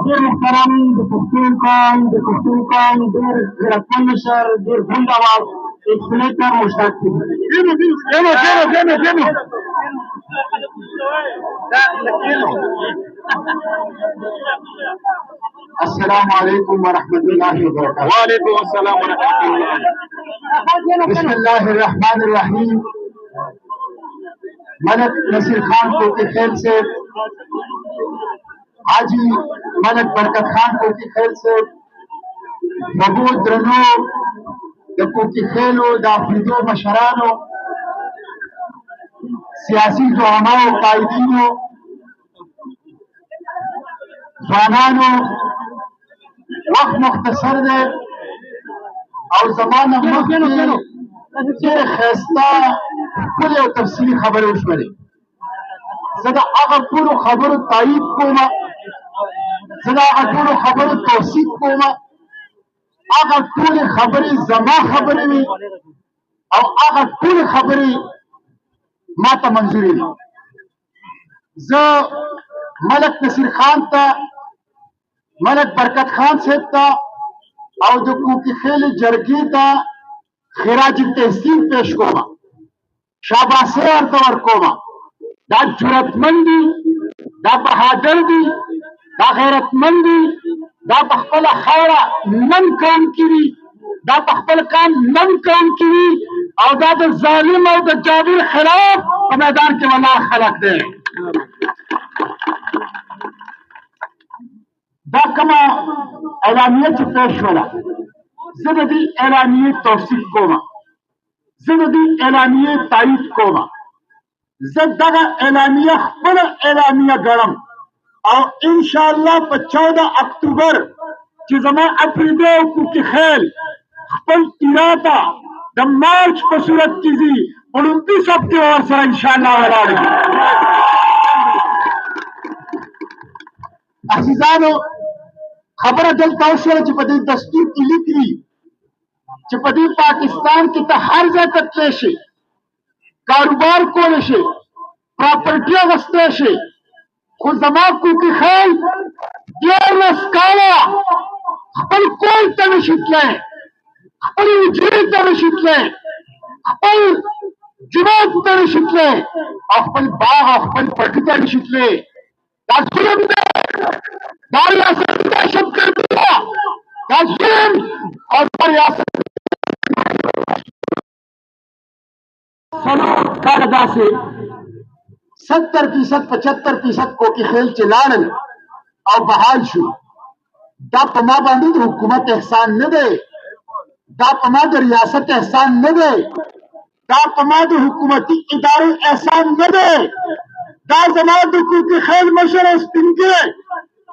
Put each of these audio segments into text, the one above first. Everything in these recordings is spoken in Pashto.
ډېر محترم د پښتون قوم ډېر غیرتمن مشر ډېر بلند اواز ایکسپلیټر مشتاق السلام علیکم ورحمۃ اللہ وبرکاتہ. وعلیکم السلام ورحمۃ اللہ. بسم اللہ الرحمن الرحیم. ملک نصیر خان کو کے خیل سے حاجی ملک برکت خان کو کی خیل سے ببو درنو د کوکی خیلو د افریدو مشرانو سیاسی زعماو قائدینو ځوانانو وخت مختصر دی او زمانه مخکې ډېرې ښایسته ښکلې او تفصیلي خبرې وشولې. زه د هغه ټولو خبرو تایید کوم، زه د هغه ټولو خبرو توثیق کوم. هغه ټولې خبرې زما خبرې وي او هغه ټولې خبرې ما ته منظورې دي. زه ملک نصیر خان ته، ملک برکت خان صاحب ته او د کوکی خیل جرګې ته خراج تحسین پیش کوم، شاباسي ورته ورکوم. دا جرأتمند دي، دا بهادر دي، دا غیرتمند دي، دا په خپله خاوره نن کام کوي، دا په خپل کام نن کام کوي او دا د ظالم او د جابر خلاف په میدان کې ولاړ خلک دی. دا کومه اعلامیه چې پیش شوله، زه د دې اعلامیې توثیق کوم، زه د دې اعلامیې تایید کوم. زه دغه اعلامیه خپله اعلامیه ګڼم او انشاءالله په 14 اکتوبر چې زما افریدی او کوکی خیل خپل تیرا ته د مارچ په صورت کې ځي، 29 اکتوبر سره انشاءالله ولاړ دي. عزیزانو، خبره دلته وشوله چې په دې دستور کې لیکلي چې په دې پاکستان کې ته هر ځای ته تللی شي، کاروبار کولی شي، پراپرټي اخیستی شي، خو زما کوکی خیل 14 کاله خپل کور ته نشي تللی، خپل حجرې ته نشي تللی، خپل جومات ته نشي تللی او خپل باغ او خپل پټي ته نشي تللی. دا ظلم دی، دا ریاست دهشتګردي ده، دا ظلم او دا ریاست څلور کاله داسې 70% 75% کوکی خیل چې لاړل او بحال شو. دا په ما باندې د حکومت احسان نه دی، دا په ما د ریاست احسان نه دی، دا په ما د حکومتي ادارو احسان نه دی. دا زما د کوکی خیل مشر او سپین ږیری،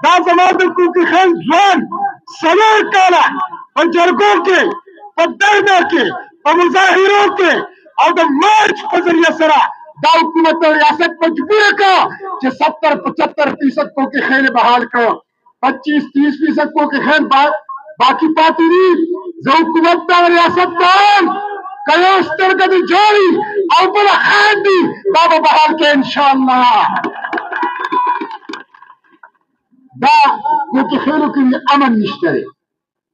دا زما د کوکی خیل ځوان 4 کاله په جرګو کې، په درنه کې، په مظاهرو کې او د مارچ په ذریعه سره دا حکومت او ریاست مجبور کړه چې 70-75% کوکی خیل بحال کړه، 25-30% کوکی خیل باقی پاتې دي. زه حکومت ته او ریاست ته که یو سترګه دې جوړي او بله خاندي دا به بحال کړي انشاءالله. دا کوکی خیلو کې امن نشته دی،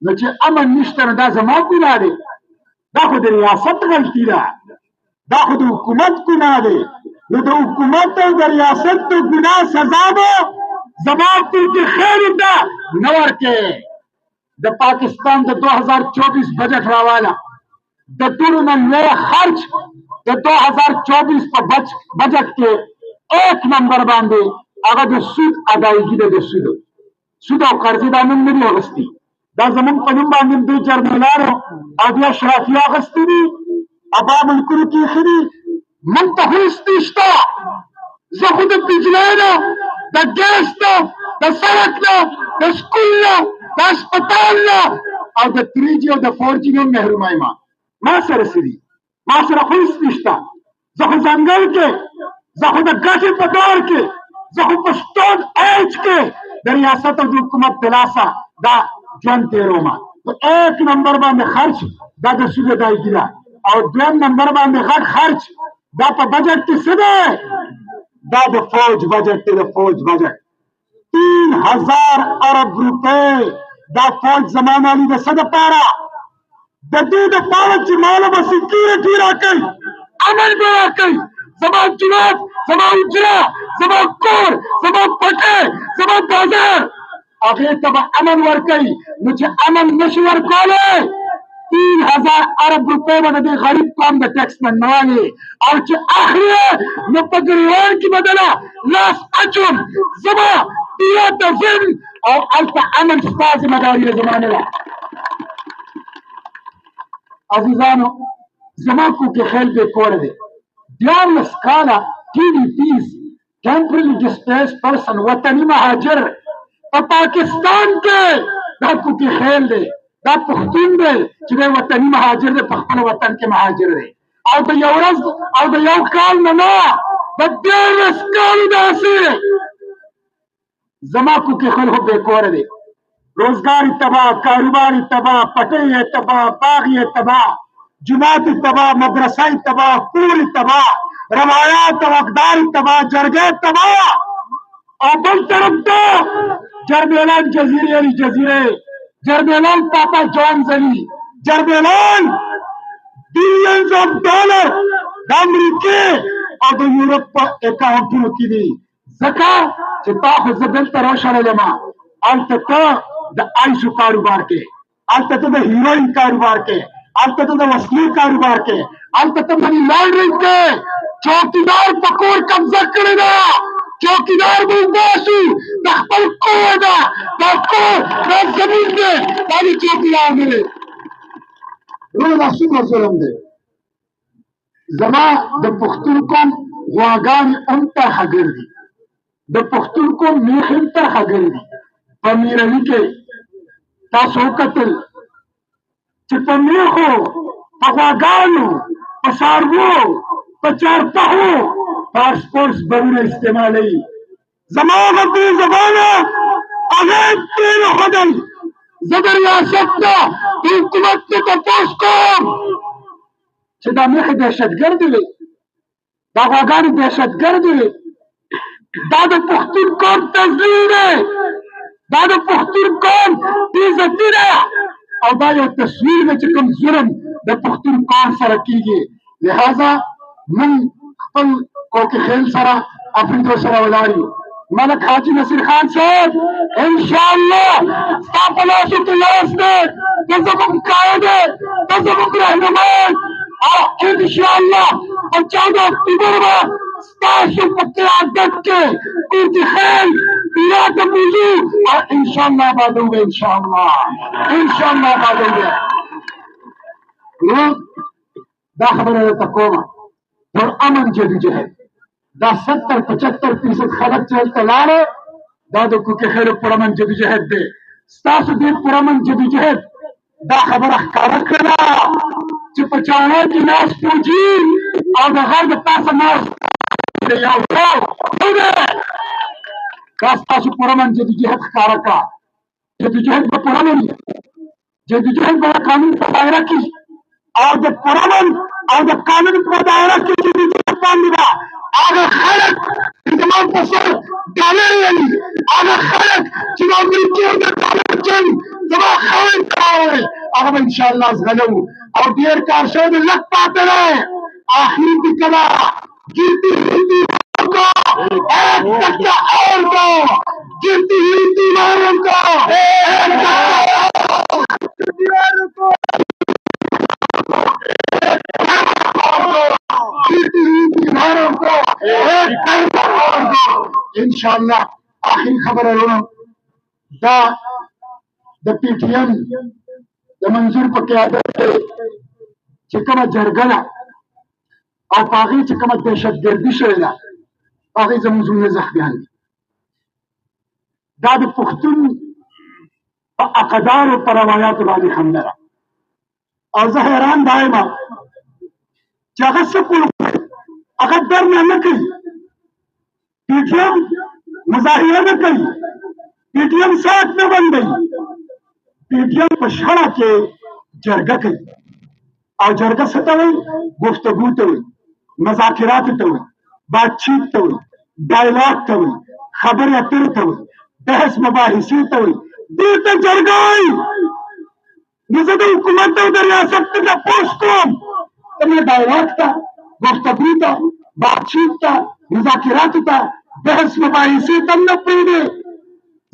نو چې امن نشته نو دا زما ګناه دی، دا خو د ریاست غلطي ده، دا خو د حکومت ګناه دی. نو د حکومت او د ریاست د ګناه سزا به زما کوکی خیلو ته نه ورکړې. د پاکستان د 2024 بجټ راواله، د ټولو نه لوی خرچ د 2024 په بجټ کې 1 نمبر باندې هغه د سود ادایګي ده. د سود او قرضې دا نوم نه دي اخیستي، دا زمونږ په نوم باندې دوی جرنیلانو او دوی اشرافیه اخیستي دي، ابا ملکونو کې ایښي دي. موږ ته هیڅ نشته. زه خو د بجلۍ نه، د ګیس نه، د سړک نه، د سکول نه، د هسپتال نه او د 3G او د 4G نه محرومه یم. ما سره څه دي؟ ما سره خو هیڅ نشته. زه خو ځنګل کې، زه خو د ګټې په دور کې، زه خو په سټون ایج کې د ریاست او د حکومت د لاسه دا ژوند تېرومه. په 1 نمبر باندې خرچ دا د سود ادایګي ده او 2 نمبر باندې غټ خرچ دا په بجټ کې څه دی؟ دا د فوج بجټ دی، د فوج بجټ 3,000 ارب روپے دا فوج زمان والی د څه دپاره د دې دپاره چې ماله به سکیورټي راکوي امن به راکوي زما جومات زما حجره زما کور زما پټی زما بازار هغې ته به امن ورکوي نو چې امن نشي ورکولی 3,000 ارب روپے به د دې غریب قوم د ټیکس نه نه او چې اخلي نو په ګریوان کې به دله لاس اچوم زما دیو ته ځم او هلته امن ستا ذمهداري ده زما نه ده عزیزانو زما کوکې خیل بې کوره دی 14 کاله TDPs temporarily displaced person وطني مهاجر په پاکستان کې دا کوکې خیل دی دا پښتون دی چې دی وطني مهاجر دی په خپل وطن کې مهاجر دی او د یو ورځ او د یو کال نه نه د 14 کالو داسې زما کوکې خیل خو بې کوره دی روزګار تباہ کاروبار تباہ پټۍ تباہ باغ تباہ جماعت تباہ مدرسہ تباہ کور تباہ روایات او اقدار تباہ جرګې تباہ او بل طرف ته جربیلان جزیرې علی جزیرې جربیلان پاپا جونز علی جربیلان بلینز آف ډالر د امریکې او د یورپ په اکاونټونو کې دي ځکه چې تا خو زه دلته راوشړلی ما هلته ته د آیسو کاروبار کې هلته ته د هیروین کاروبار کې هلته ته د وسلې کاروبار کې هلته ته منی لانډرنګ کې چوکیدار په کور قبضه کړې ده چوکیدار به وباسو د خپل کور ده دا کور دا زمون دی دا د چوکیدار نه دی وروڼه دا څومره ظلم دی زما د پښتون قوم غواګانې هم ترخه ګرځي د پښتون قوم میخ هم ترخه ګرځي په میروي کې تاسو وکتل چې په میخو په غواګانو په څاروو په چارپاحو پاسپورټس بهونه استعمالوي زما هغه دې زبانه هغې پرېنښودل زه د ریاست نه د حکومت نه تپوس کوم چې دا میخې دهشتګردې وې دا غواګانې دهشتګردې وې دا د پښتون قوم تضلیل دی دا د پښتون قوم بېعزتي ده او دا یو تصویر دی چې کوم ظلم د پښتون قوم سره کېږي لہذا من خپل کوکې خیل سره افریدو سره ولاړ یو ملک حاجي نصیر خان صاحب انشاءالله ستا په لاسو کې لاس دی ته زموږ قائد دی ته زموږ رهنما او انشاءالله په 14 اکتوبر به ستاسو په قیادت کې کوکې خیل بیا ته بوځو او انشاءالله آبادوږه انشاءالله آبادوږه نو دا خبره درته کومه پر امن جدوجہد دا 70-75% خلک چې هلته لاړې دا د کوکې خیلو پر امن جدوجہد دی ستاسو دې پر امن جدوجہد دا خبره ښکاره کړله چې په چاړه کې ناست فوجي او د غر د پاسه ناست یو دی دا ستاسو پر امن جدوجہد ښکاره کړه جدوجہد به پر امن جدوجہد به د قانون په دایره کې او د پر امن او د قانون په دایره کې چې د باندې ده هغه خلک چې زما په سر ډالر لري هغه خلک چې د امریکې د ډالر چل زما خاوند ته راوړي هغه به انشاءالله زغلو او ډېر کار شوی دی لږ پاتې دی آخر کې کله ګیرتی هندي کو ایک کچا اور کو ګیرتی هندي مارم کو ایک کچا دیواروں کو انشاءاللہ آخری خبر ہے دا د پی ټی ایم د منظور په قیادت کې چې کومه جرګه ده او په هغې چې کومه دهشتګردي شوې ده په هغې زموږ زړونه زخمیان دي دا د پښتون په عقدارو په روایاتو باندې حمله ده او زه حیران دا یم چې هغه څه کول هغه درنه نه کوي پی ټی ایم مظاهره نه کوي پی ټی ایم ساعت نه بندوي پی ټی ایم په شخړه کې جرګه کوي او جرګه څه ته وایي گفتگو ته وایي مذاکرات ته وایي باتچیت ته وایي ډایلاګ ته وایي خبرې اترې ته وایي بحث مباحثې ته وایي دې ته جرګه وایي. نو زه د حکومت او د ریاست ته تپوس کوم ته مې ډایلاګ ته گفتگو ته باتچیت ته مذاکراتو ته بحث مباحثې ته هم نه پرېږدې.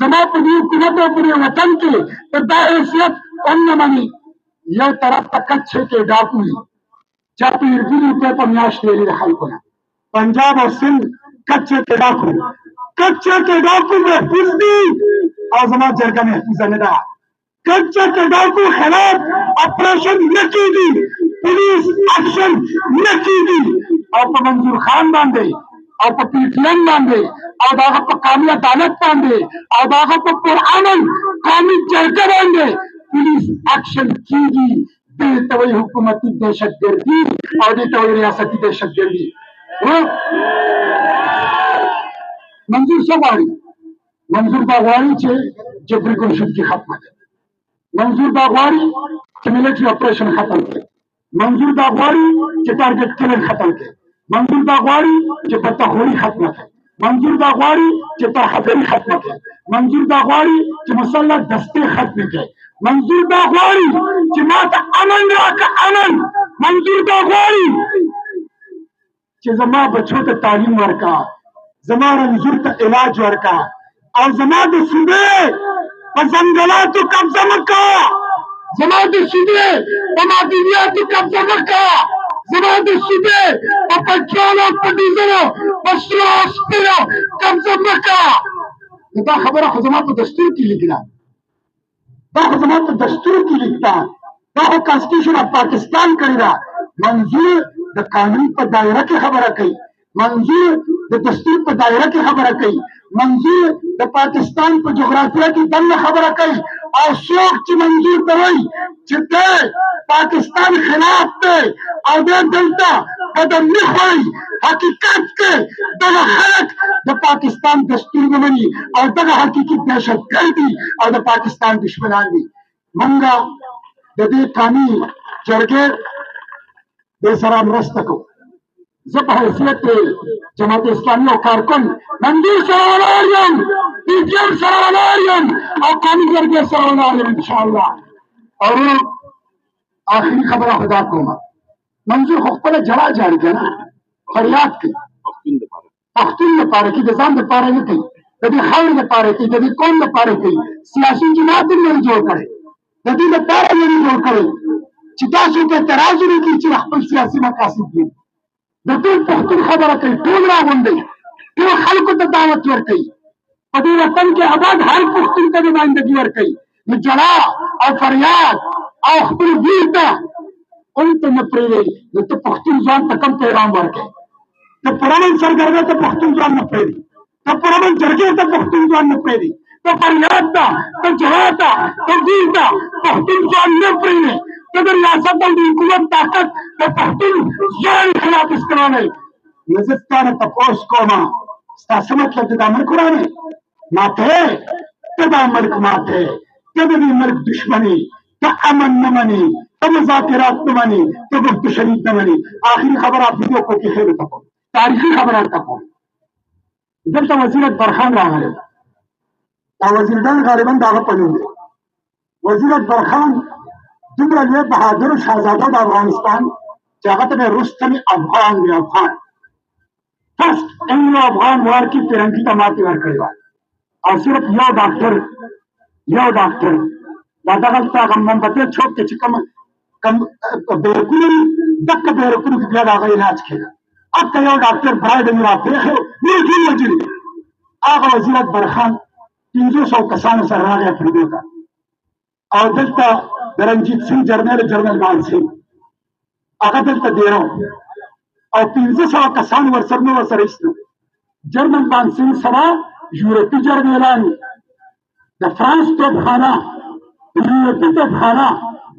زما په دې حکومت او په دې وطن کې ته دا حیثیت هم نه مني. یو طرف ته کچې کې ډاکو وي چا په 20 روپۍ په میاشت ویلي د خلکو نه. پنجاب او سندھ کچې کې ډاکو محفوظ دي او زما جرګه محفوظه نه ده. کچې کې ډاکو خلاف اپریشن نه کېږي، پولیس اکشن نه کېږي او په منظور خان باندې او په پی ټي ایم باندې او د هغه په قومي عدالت باندې او د هغه په پرامن قومي جرګه باندې پولیس اکشن کېږي. دې ته وایي حکومتي دهشتګردي او دې ته وایي ریاستي دهشتګردي. منظور څه غواړي؟ منظور دا غواړي چې جبري ګمشدګي ختمه کړي. منظور دا غواړي چې ملټري اپریشن ختم کړي. منظور دا غواړي چې ټارګټ کلر ختم کړي. منظور دا غواړي چې پتاخوري ختمه کړي. منظور دا غواړي چې ترهګري ختمه کړي. منظور دا غواړي چې مسلح دستې ختمه کړي. منظور دا غواړي چې ماته امن راکړه امن. منظور دا غواړي چې زما بچو ته تعلیم ورکړه، زما رنځور ته علاج ورکړه او زما د صوبې په ځنګلاتو قبضه مه کوه. زما د صوبې په معدنیاتو قبضه مه کوه. زما د صوبې په پټرولو په ډیزلو په سرو او سپینو قبضه مه کوه. دا خبره خو زما په دستور کې لیکله. دا خو زما په دستور کې لیکله. دا خو کانسټیټیوشن اف پاکستان کړې ده. منظور د قانون په دایره کې خبره کوي. منظور د دستور په دایره کې خبره کوي. منظور د پاکستان په جغرافیه کې دنه خبره کوي. او څوک چې منظور ته وایي چې دی پاکستان خلاف دی او دی دلته قدم نه ښایي، حقیقت کې دغه خلک د پاکستان دستور نه مني او دغه حقیقي دهشتګرد دي او د پاکستان دشمنان دي. موږ د دې قومي جرګې د سره مرسته کوو. زه په حیثیت جماعت اسلامي او کارکن منظور سره ولاړ یم، پی ټي ایم سره ولاړ یم او قومي جرګې سره ولاړ یم انشاءالله. او آخري خبره خدا کومه، منظور خو خپله جلا جاري که نه فریاد کوي پښتون لپاره کوي، د ځان لپاره نه کوي، د دې خاورې لپاره کوي، د دې قوم لپاره کوي. سیاسي جماعت یې نه جوړ کړی، د دې لپاره یې نه جوړ کړی چې تاسو ته اعتراض وکړي چې خپل سیاسي مقاصد دي. د ټول پښتون خبره کوي، ټول راغونډوي، ټول خلکو ته دعوت ورکوي، په دې وطن کې آباد هر پښتون ته نمایندګي ورکوي. نو جلا او فریاد او خپل دین ته هم ته نه پرېږدئ. نو ته پښتون ځوان ته کوم پیغام ورکوې؟ ته پرامن سرګرده ته پښتون ځوان نه پرېږدي، ته پرامن جرګې ته پښتون ځوان نه پرېږدي، ته فریاد ته، ته جلا ته، ته دین ته پښتون ځوان نه پرېږدي. ته د ریاست او د حکومت طاقت د پښتون ځوان خلاف استعمالوي. نو زه ستا نه تپوس کوم ستا څه مطلب دی؟ دا ملک ورانې ماته، ته دا ملک ماته، ته د دې ملک دشمني، ته امن نه منې، ته مذاکرات نه منې، ته گفت شریف نه منې. آخري خبره ویډیو کو کې خیر ته کوم، تاریخي خبره ته کوم. دلته وزیر اکبر خان راغلی او وزیرګان غالبا د هغه په نوم دی. وزیر اکبر خان دومره لوی بهادر شهزاده د افغانستان چې هغه ته رستم افغان دی. افغان فرست انګلو افغان وار کې فرنګي ته ماتې ورکړې وه او صرف یو ډاکټر دا دغلته هغه مومبتي چوک کې چې کوم بیرکونه دي دغه بیرکونو کې بیا د هغه علاج کېده. هلته یو ډاکټر برای د مې راپرېښی نور ټول وجلي. هغه وزیر اکبر خان 500 کسانو سره راغی افریدو ته او دلته د رنجیت سنګ جرنل مان سنګ هغه دلته دیره او 500 کسان ورسره ایستل. جرنل مان سنګ سره یورپي جرنیلان، د فرانس توپخانه، د یورپي توپخانه،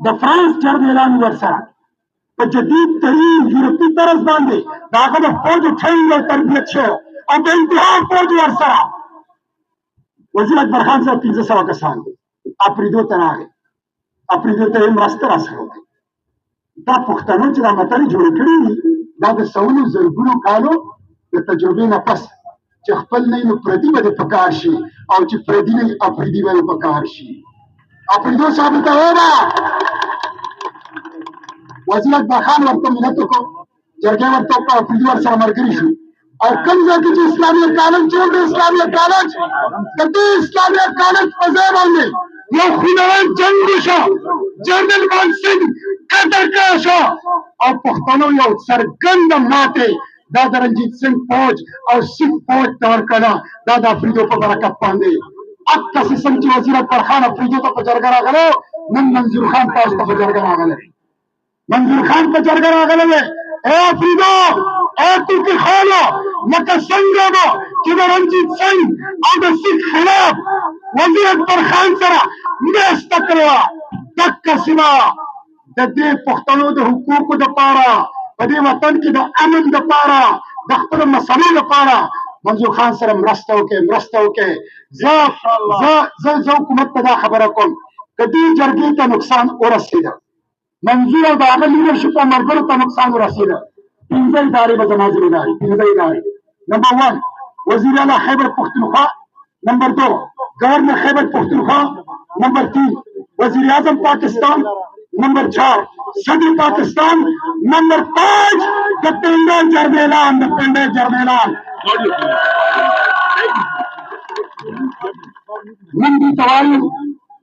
د فرانس جرنیلان ورسره په جدید ترین یورپي طرز باندې د هغه د فوجو ټریننګ او تربیت شوی او د انتها فوج ورسره. وزیر اکبر خان صاحب 500 کسان افریدو ته راغی، افریدو ته یې مرسته راسره وکړه. دا پښتنو چې دا متلې جوړې کړې دي دا د سلو زرګونو کالو د تجربې نه پس چې خپل نه نو پردي به دې پکار شي او چې پردي نه افریدي به دې پکار شي. افریدو صاحب ته وینا وزیر اکبر خان ورته ملت وکړو، جرګې ورته وکړه، افریدي ورسره ملګري شو او کوم ځای کې چې اسلامي کالج جوړ دی، اسلامي کالج د دې اسلامي کالج په ځای باندې یو خونړی جنګ وشو، جنرال مانسنګ قتل کړی شو او پښتنو یو څرګنده ماتې دا د رنجیت سنګ فوج او سکھ فوج ته ورکړه، دا د افریدو په برکت باندې. اکسې څنګه چې وزیر اکبر خان افریدو ته په جرګه راغلی، نن منظور خان تاسو ته په جرګه راغلی. منظور خان په جرګه راغلی دی. اے افریدو، اے ترکی خانو، لکه څنګه به چې د رنجیت سنګ او د سکھ خلاف وزیر اکبر خان سره مرسته کړې وه، دقسې به د دې پښتنو د حقوقو دپاره په دې وطن کې د امن دپاره د خپلو مسلو دپاره منظور خان سره مرسته وکړئ. زه حکومت ته دا خبره کوم که دې جرګې ته نقصان ورسېده، منظور او د هغه لیډرشپ او ملګرو ته نقصان ورسېده، 15 ادارې به زما ذمېداري. 15 ادارې. نمبر 1 وزیر اعلی خیبر پختونخوا، نمبر 2 گورنر خیبر پختونخوا، نمبر 3 وزیر اعظم پاکستان، نمبر 4 صدر پاکستان، نمبر 5 د پنډه جرمېلان. نن دې ته وایو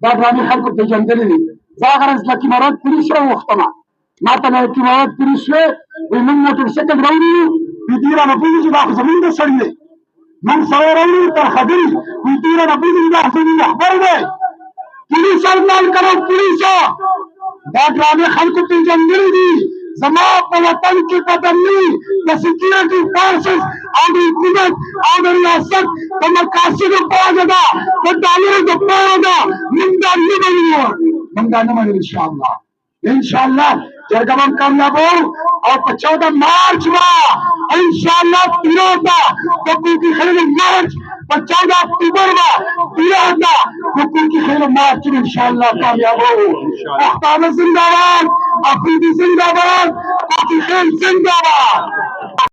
دا ډرامې خلکو پېژندلې دي. زه هغه ورځ لکي مراد پولیس راوغوښتمه، ما ته لکي مراد پولیس وې وایي موږ موټرسایکل راوړي وي، دې رانه پوهېږي چې دا خو زمونږ د سړي دی. موږ سوی راوړي تر خبرې وایي دې رانه پوهېږي چې دا خو زمونږ رهبر دی. پولیس اعلان کړو، پولیسو دا ډرامې خلکو پېژندلې دي. زما په وطن کې بدلني د سکیورټي فورسز او د حکومت او د ریاست د مقاصدو په وجه ده، د ډالرو د پاره ده. موږ دا نه منو انشاءالله. جرګه به هم کامیابوو او په 14 مارچ به انشاءالله پیرو ته د کوکي خیلو مارچ، په 14 اکتوبر به پیرو ته د کوکي خیلو مارچ انشاءالله کامیابوو. پښتانه زنده باد، افریدي زنده باد، کوکي خیل زنده باد.